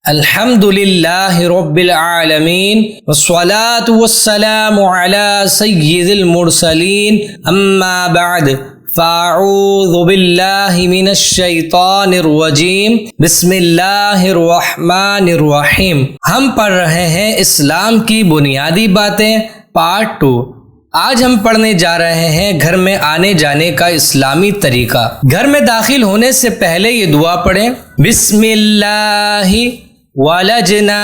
الحمدللہ رب العالمین والصلاة والسلام علی سید المرسلین اما بعد فاعوذ باللہ من الشیطان الرجیم بسم اللہ الرحمن الرحیم۔ ہم پڑھ رہے ہیں اسلام کی بنیادی باتیں پارٹ 2۔ آج ہم پڑھنے جا رہے ہیں گھر میں آنے جانے کا اسلامی طریقہ۔ گھر میں داخل ہونے سے پہلے یہ دعا پڑھیں، بسم اللہ ولجنا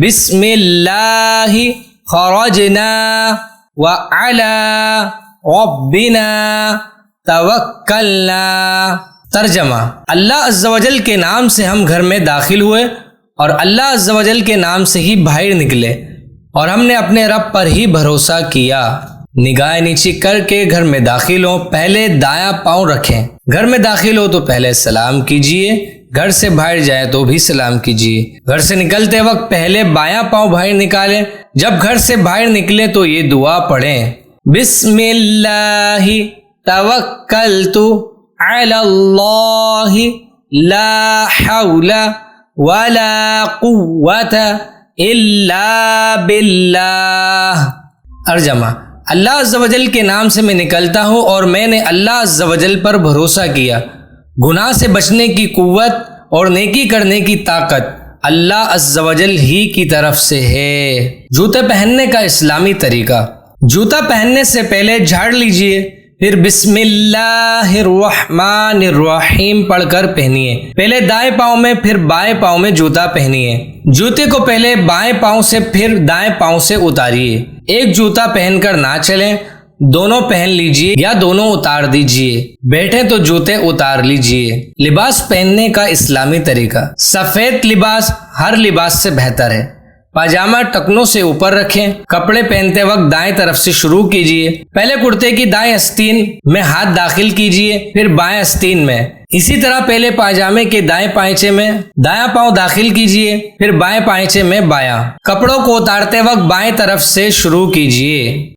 بسم اللہ خرجنا وعلی ربنا توکلنا۔ ترجمہ: اللہ عز و جل کے نام سے ہم گھر میں داخل ہوئے اور اللہ عز و جل کے نام سے ہی باہر نکلے اور ہم نے اپنے رب پر ہی بھروسہ کیا۔ نگاہ نیچی کر کے گھر میں داخل ہوں، پہلے دایاں پاؤں رکھیں۔ گھر میں داخل ہو تو پہلے سلام کیجئے، گھر سے باہر جائیں تو بھی سلام کیجئے۔ گھر سے نکلتے وقت پہلے بایاں پاؤں باہر نکالیں۔ جب گھر سے باہر نکلیں تو یہ دعا پڑھیں، بسم اللہ توکلت علی اللہ لا حول ولا قوت الا باللہ۔ ترجمہ: اللہ عز و جل کے نام سے میں نکلتا ہوں اور میں نے اللہ عز و جل پر بھروسہ کیا۔ گناہ سے بچنے کی قوت اور نیکی کرنے کی طاقت اللہ عز و جل ہی کی طرف سے ہے۔ جوتے پہننے کا اسلامی طریقہ: جوتا پہننے سے پہلے جھاڑ لیجئے، پھر بسم اللہ الرحمن الرحیم پڑھ کر پہنیے۔ پہلے دائیں پاؤں میں پھر بائیں پاؤں میں جوتا پہنیے۔ جوتے کو پہلے بائیں پاؤں سے پھر دائیں پاؤں سے اتاریے۔ ایک جوتا پہن کر نہ چلیں، دونوں پہن لیجئے یا دونوں اتار دیجئے۔ بیٹھے تو جوتے اتار لیجئے۔ لباس پہننے کا اسلامی طریقہ: سفید لباس ہر لباس سے بہتر ہے۔ پاجامہ ٹکنوں سے اوپر رکھیں۔ کپڑے پہنتے وقت دائیں طرف سے شروع کیجئے۔ پہلے کرتے کی دائیں آستین میں ہاتھ داخل کیجئے، پھر بائیں آستین میں۔ اسی طرح پہلے پاجامے کے دائیں پائچے میں دایاں پاؤں داخل کیجئے، پھر بائیں پائچے میں بایاں۔ کپڑوں کو اتارتے وقت بائیں طرف سے شروع کیجئے۔